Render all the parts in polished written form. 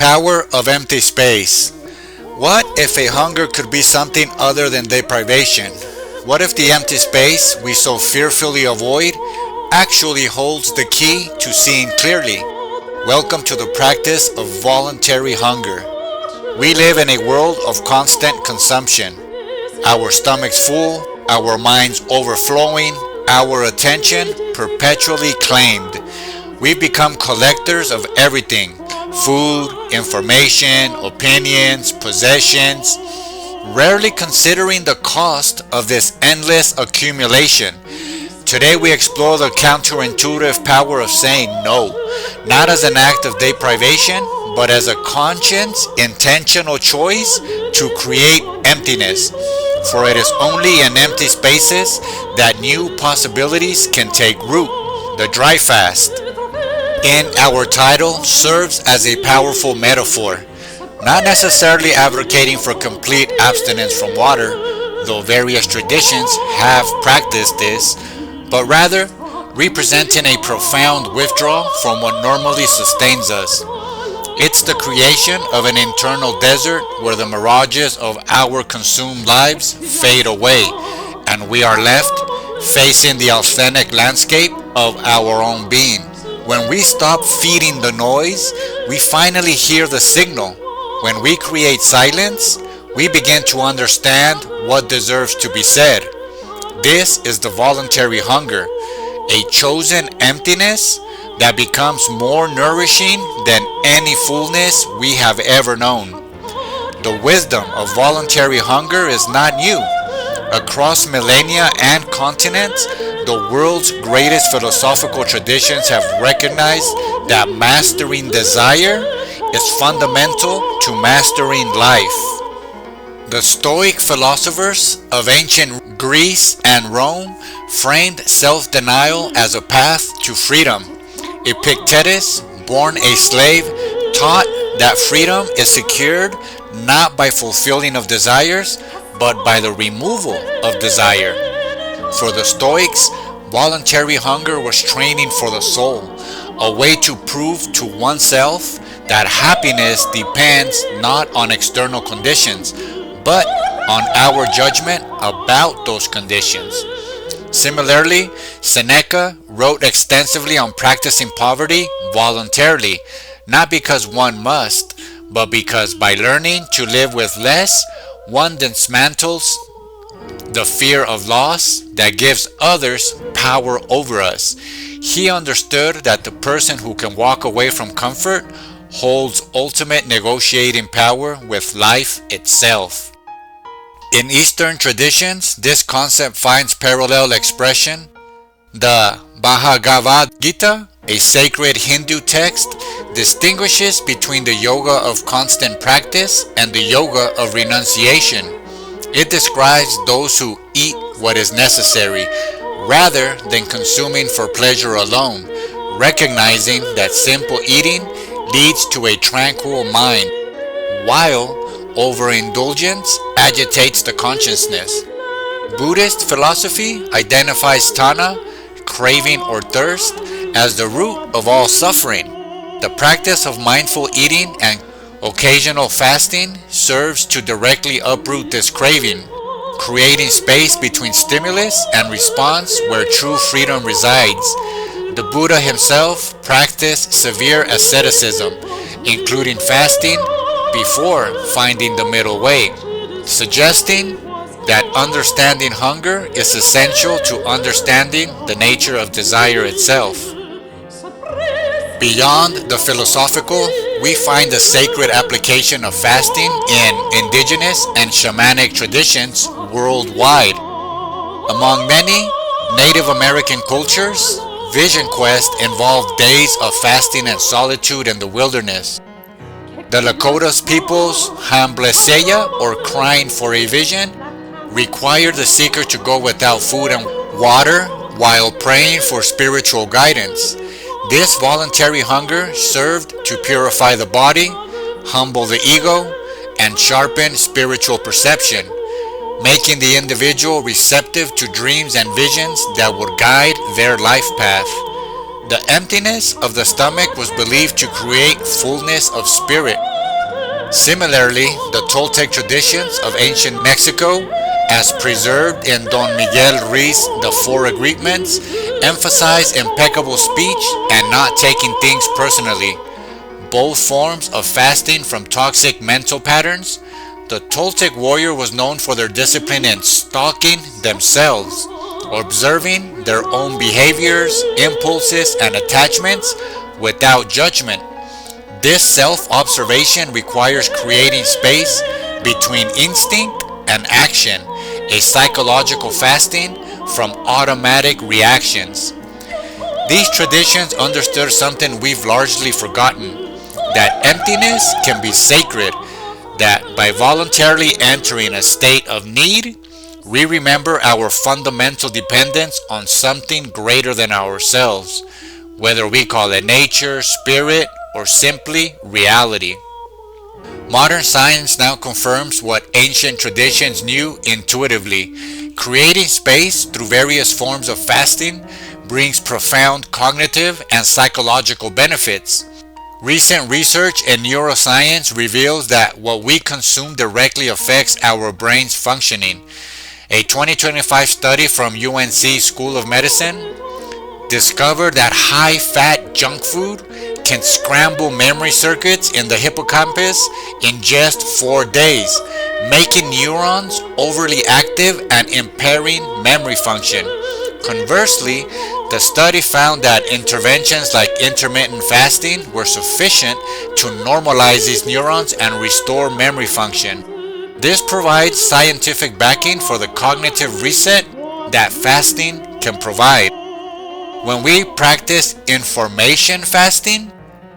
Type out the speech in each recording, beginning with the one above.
power of empty space. What if a hunger could be something other than deprivation? What if the empty space we so fearfully avoid actually holds the key to seeing clearly? Welcome to the practice of voluntary hunger. We live in a world of constant consumption. Our stomachs full, our minds overflowing, our attention perpetually claimed. We become collectors of everything: food, information, opinions, possessions, rarely considering the cost of this endless accumulation. Today we explore the counterintuitive power of saying no, not as an act of deprivation, but as a conscious, intentional choice to create emptiness. For it is only in empty spaces that new possibilities can take root. The dry fast in our title serves as a powerful metaphor, not necessarily advocating for complete abstinence from water, though various traditions have practiced this, but rather representing a profound withdrawal from what normally sustains us. It's the creation of an internal desert where the mirages of our consumed lives fade away, and we are left facing the authentic landscape of our own being. When we stop feeding the noise, we finally hear the signal. When we create silence, we begin to understand what deserves to be said. This is the voluntary hunger, a chosen emptiness that becomes more nourishing than any fullness we have ever known. The wisdom of voluntary hunger is not new. Across millennia and continents, the world's greatest philosophical traditions have recognized that mastering desire is fundamental to mastering life. The Stoic philosophers of ancient Greece and Rome framed self-denial as a path to freedom. Epictetus, born a slave, taught that freedom is secured not by fulfilling of desires, but by the removal of desire. For the Stoics, voluntary hunger was training for the soul, a way to prove to oneself that happiness depends not on external conditions, but on our judgment about those conditions. Similarly, Seneca wrote extensively on practicing poverty voluntarily, not because one must, but because by learning to live with less, one dismantles the fear of loss that gives others power over us. He understood that the person who can walk away from comfort holds ultimate negotiating power with life itself. In Eastern traditions, this concept finds parallel expression. The Bhagavad Gita, a sacred Hindu text, distinguishes between the yoga of constant practice and the yoga of renunciation. It describes those who eat what is necessary, rather than consuming for pleasure alone, recognizing that simple eating leads to a tranquil mind, while overindulgence agitates the consciousness. Buddhist philosophy identifies tanha, craving or thirst, as the root of all suffering. The practice of mindful eating and occasional fasting serves to directly uproot this craving, creating space between stimulus and response where true freedom resides. The Buddha himself practiced severe asceticism, including fasting, before finding the middle way, suggesting that understanding hunger is essential to understanding the nature of desire itself. Beyond the philosophical, we find the sacred application of fasting in indigenous and shamanic traditions worldwide. Among many Native American cultures, Vision Quest involved days of fasting and solitude in the wilderness. The Lakota's people's Hambleseya, or crying for a vision, required the seeker to go without food and water while praying for spiritual guidance. This voluntary hunger served to purify the body, humble the ego, and sharpen spiritual perception, making the individual receptive to dreams and visions that would guide their life path. The emptiness of the stomach was believed to create fullness of spirit, Similarly, the Toltec traditions of ancient Mexico, as preserved in Don Miguel Ruiz' The Four Agreements, emphasize impeccable speech and not taking things personally. Both forms of fasting from toxic mental patterns. The Toltec warrior was known for their discipline in stalking themselves, observing their own behaviors, impulses, and attachments without judgment. This self-observation requires creating space between instinct and action, a psychological fasting from automatic reactions. These traditions understood something we've largely forgotten, that emptiness can be sacred, that by voluntarily entering a state of need, we remember our fundamental dependence on something greater than ourselves, whether we call it nature, spirit, or simply reality. Modern science now confirms what ancient traditions knew intuitively. Creating space through various forms of fasting brings profound cognitive and psychological benefits. Recent research in neuroscience reveals that what we consume directly affects our brain's functioning. A 2025 study from UNC School of Medicine discovered that high-fat junk food can scramble memory circuits in the hippocampus in just 4 days, making neurons overly active and impairing memory function. Conversely, the study found that interventions like intermittent fasting were sufficient to normalize these neurons and restore memory function. This provides scientific backing for the cognitive reset that fasting can provide. When we practice information fasting,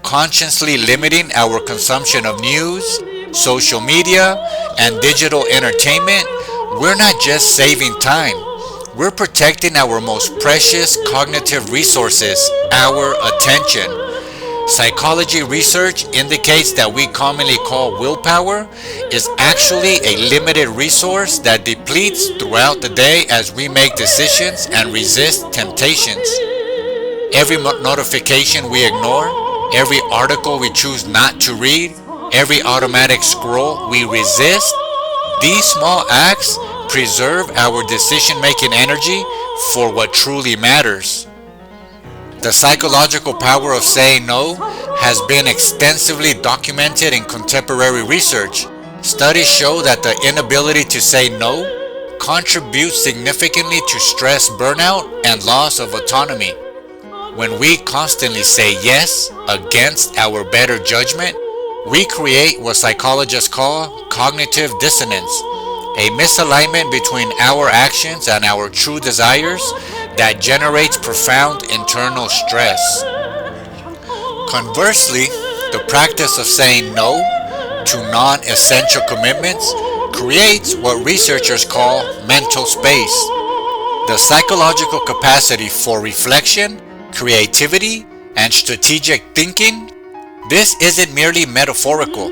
consciously limiting our consumption of news, social media, and digital entertainment, we're not just saving time, we're protecting our most precious cognitive resources, our attention. Psychology research indicates that we commonly call willpower is actually a limited resource that depletes throughout the day as we make decisions and resist temptations. Every notification we ignore, every article we choose not to read, every automatic scroll we resist, these small acts preserve our decision-making energy for what truly matters. The psychological power of saying no has been extensively documented in contemporary research. Studies show that the inability to say no contributes significantly to stress, burnout, and loss of autonomy. When we constantly say yes against our better judgment, we create what psychologists call cognitive dissonance, a misalignment between our actions and our true desires that generates profound internal stress. Conversely, the practice of saying no to non-essential commitments creates what researchers call mental space, the psychological capacity for reflection, creativity, and strategic thinking. This isn't merely metaphorical.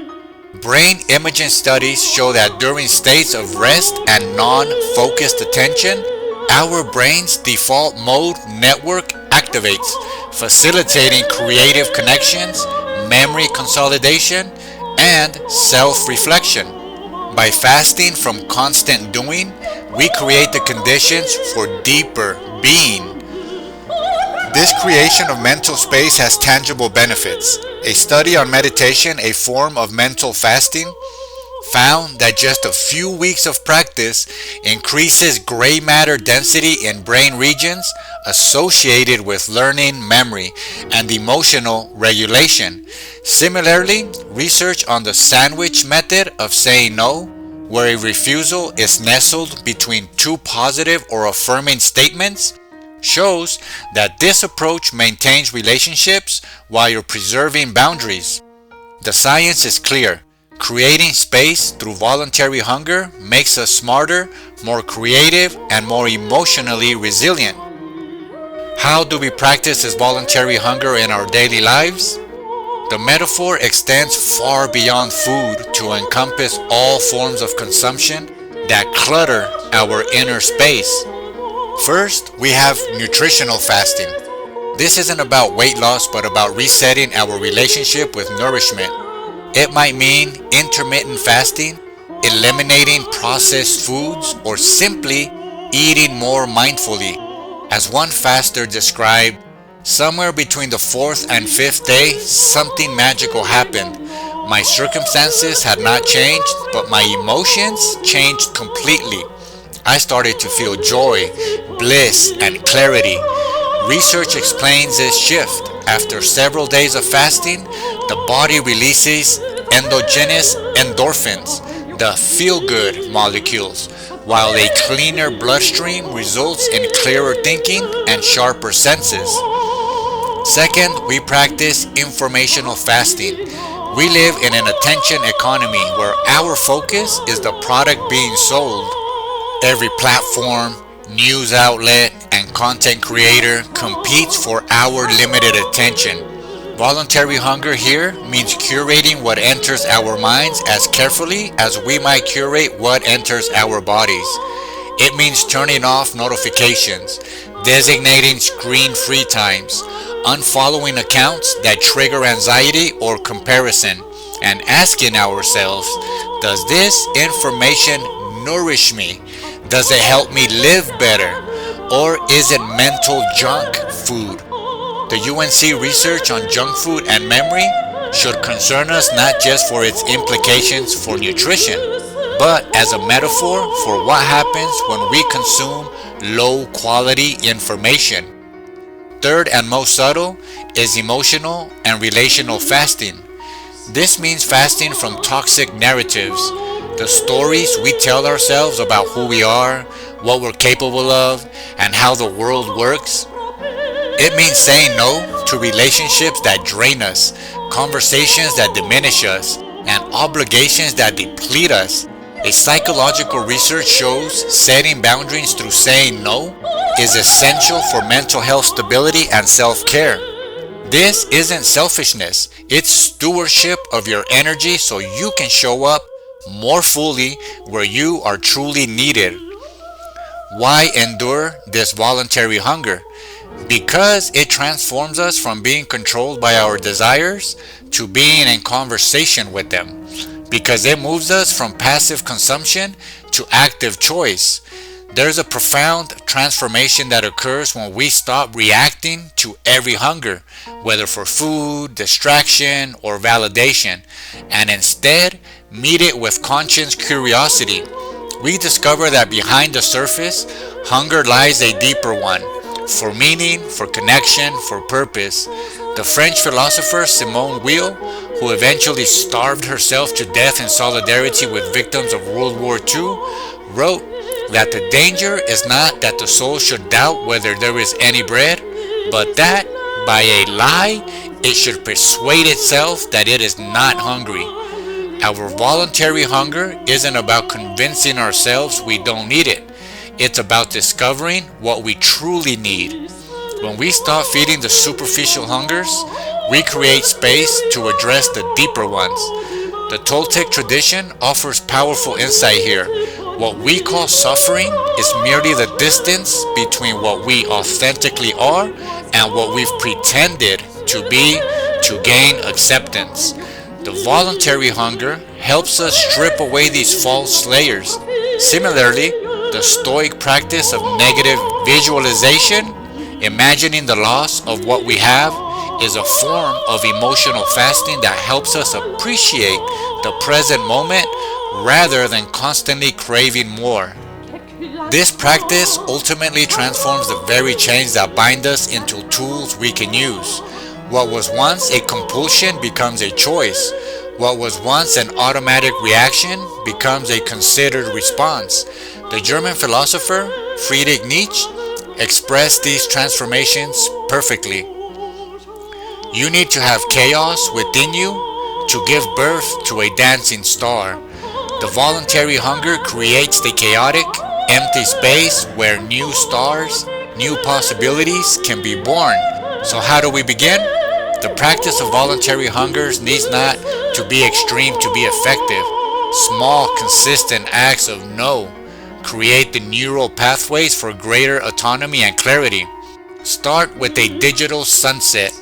Brain imaging studies show that during states of rest and non-focused attention, our brain's default mode network activates, facilitating creative connections, memory consolidation, and self-reflection. By fasting from constant doing, we create the conditions for deeper being. This creation of mental space has tangible benefits. A study on meditation, a form of mental fasting, found that just a few weeks of practice increases gray matter density in brain regions associated with learning, memory, and emotional regulation. Similarly, research on the sandwich method of saying no, where a refusal is nestled between two positive or affirming statements, shows that this approach maintains relationships while preserving boundaries. The science is clear. Creating space through voluntary hunger makes us smarter, more creative, and more emotionally resilient. How do we practice this voluntary hunger in our daily lives? The metaphor extends far beyond food to encompass all forms of consumption that clutter our inner space. First, we have nutritional fasting. This isn't about weight loss, but about resetting our relationship with nourishment. It might mean intermittent fasting, eliminating processed foods, or simply eating more mindfully. As one faster described, somewhere between the fourth and fifth day, something magical happened. My circumstances had not changed, but my emotions changed completely. I started to feel joy, bliss, and clarity. Research explains this shift. After several days of fasting, the body releases endogenous endorphins, the feel-good molecules, while a cleaner bloodstream results in clearer thinking and sharper senses. Second, we practice informational fasting. We live in an attention economy where our focus is the product being sold. Every platform, news outlet, and content creator competes for our limited attention. Voluntary hunger here means curating what enters our minds as carefully as we might curate what enters our bodies. It means turning off notifications, designating screen-free times, unfollowing accounts that trigger anxiety or comparison, and asking ourselves, does this information nourish me? Does it help me live better? Or is it mental junk food? The UNC research on junk food and memory should concern us not just for its implications for nutrition, but as a metaphor for what happens when we consume low-quality information. Third and most subtle is emotional and relational fasting. This means fasting from toxic narratives, the stories we tell ourselves about who we are, what we're capable of, and how the world works. It means saying no to relationships that drain us, conversations that diminish us, and obligations that deplete us. A psychological research shows setting boundaries through saying no is essential for mental health stability and self-care. This isn't selfishness, it's stewardship of your energy so you can show up more fully where you are truly needed. Why endure this voluntary hunger? Because it transforms us from being controlled by our desires to being in conversation with them. Because it moves us from passive consumption to active choice. There's a profound transformation that occurs when we stop reacting to every hunger, whether for food, distraction, or validation, and instead meet it with conscious curiosity. We discover that behind the surface, hunger lies a deeper one, for meaning, for connection, for purpose. The French philosopher Simone Weil, who eventually starved herself to death in solidarity with victims of World War II, wrote that the danger is not that the soul should doubt whether there is any bread, but that, by a lie, it should persuade itself that it is not hungry. Our voluntary hunger isn't about convincing ourselves we don't need it. It's about discovering what we truly need. When we stop feeding the superficial hungers, we create space to address the deeper ones. The Toltec tradition offers powerful insight here. What we call suffering is merely the distance between what we authentically are and what we've pretended to be to gain acceptance. The voluntary hunger helps us strip away these false layers. Similarly, the Stoic practice of negative visualization, imagining the loss of what we have, is a form of emotional fasting that helps us appreciate the present moment rather than constantly craving more. This practice ultimately transforms the very chains that bind us into tools we can use. What was once a compulsion becomes a choice. What was once an automatic reaction becomes a considered response. The German philosopher Friedrich Nietzsche expressed these transformations perfectly. You need to have chaos within you to give birth to a dancing star. The voluntary hunger creates the chaotic, empty space where new stars, new possibilities can be born. So how do we begin? The practice of voluntary hungers needs not to be extreme to be effective. Small, consistent acts of no create the neural pathways for greater autonomy and clarity. Start with a digital sunset.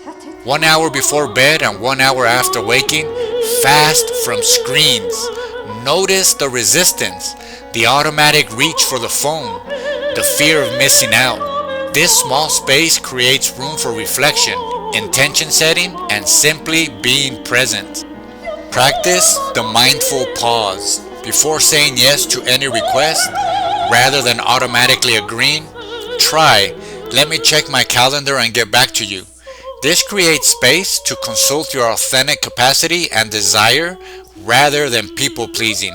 1 hour before bed and 1 hour after waking, Fast from screens. Notice the resistance, the automatic reach for the phone, the fear of missing out. This small space creates room for reflection, intention setting, and simply being present. Practice the mindful pause. Before saying yes to any request, rather than automatically agreeing, try, let me check my calendar and get back to you. This creates space to consult your authentic capacity and desire rather than people pleasing.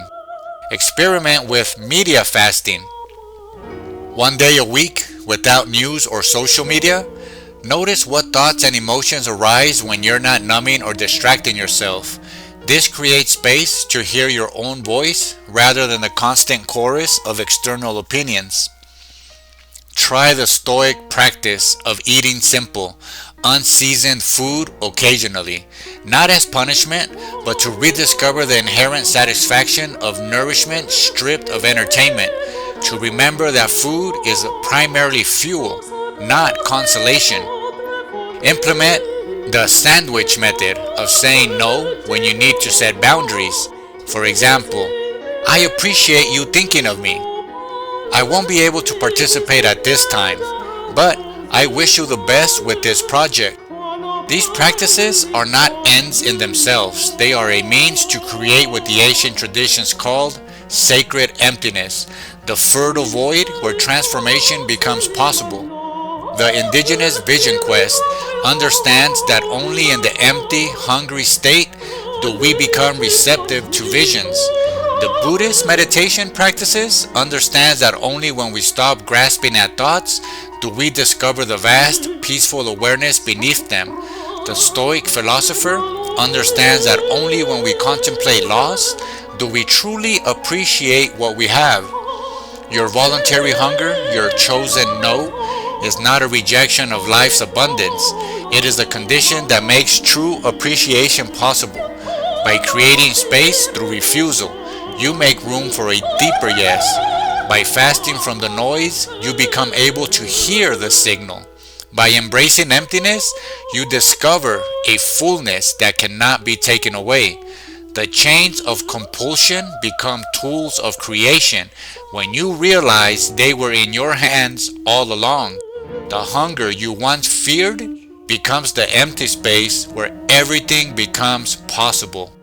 Experiment with media fasting. One day a week without news or social media. Notice what thoughts and emotions arise when you're not numbing or distracting yourself. This creates space to hear your own voice rather than the constant chorus of external opinions. Try the Stoic practice of eating simple, unseasoned food occasionally, not as punishment, but to rediscover the inherent satisfaction of nourishment stripped of entertainment, to remember that food is primarily fuel, not consolation. Implement the sandwich method of saying no when you need to set boundaries. For example, I appreciate you thinking of me. I won't be able to participate at this time, but I wish you the best with this project. These practices are not ends in themselves. They are a means to create what the ancient traditions called sacred emptiness, the fertile void where transformation becomes possible. The indigenous vision quest understands that only in the empty, hungry state do we become receptive to visions. The Buddhist meditation practices understands that only when we stop grasping at thoughts do we discover the vast, peaceful awareness beneath them. The Stoic philosopher understands that only when we contemplate loss do we truly appreciate what we have. Your voluntary hunger, your chosen no, is not a rejection of life's abundance. It is the condition that makes true appreciation possible. By creating space through refusal, you make room for a deeper yes. By fasting from the noise, you become able to hear the signal. By embracing emptiness, you discover a fullness that cannot be taken away. The chains of compulsion become tools of creation when you realize they were in your hands all along. The hunger you once feared becomes the empty space where everything becomes possible.